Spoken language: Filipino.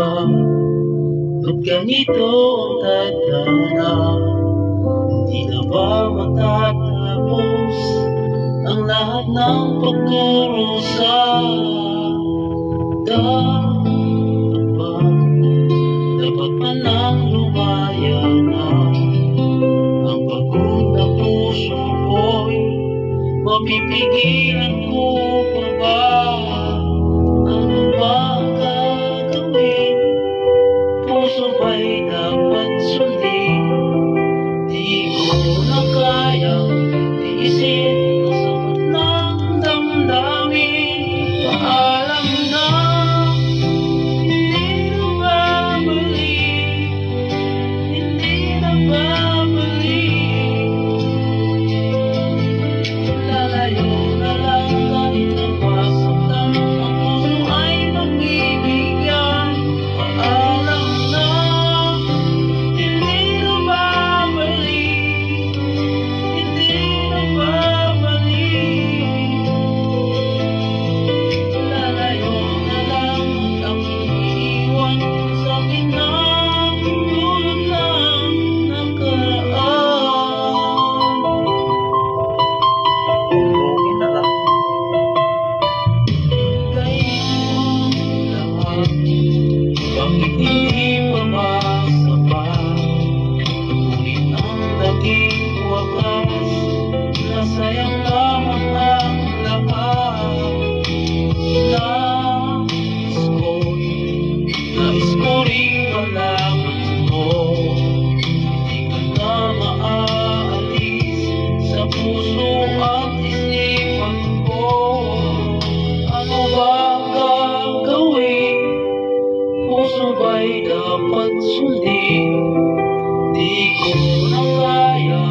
ba? Ba't ganito ang tadhana? Hindi na ba matatapos ang lahat ng pagkurusa? Dapat ba? Dapat man lang lumaya na ang pagod na puso ko'y mapipigilan ko pa ba? Ano ba gagawin? Puso ba'y dapat sundin? Di ko na kayang tiisin ang sakit ng damdamin. Paalam na, hindi na babalik, hindi na babalik. Lalayo na lang kahit ang masaktan, ang puso ay magbibigyan. Paalam na, hindi na babalik, hindi na babalik. Lalayo na lang at aking iiwan sa ginang tulad ng nakaraan. Okay na lang. Gayong lahat, bakit hindi pa masapat? Ngunit ang naging wakas, nasayang lamang ang lahat. Nais ko rin malaman mo, hindi ka na maaalis sa puso at isipan ko. Ano ba ang gagawin? Puso ba'y dapat sundin? Di ko na kaya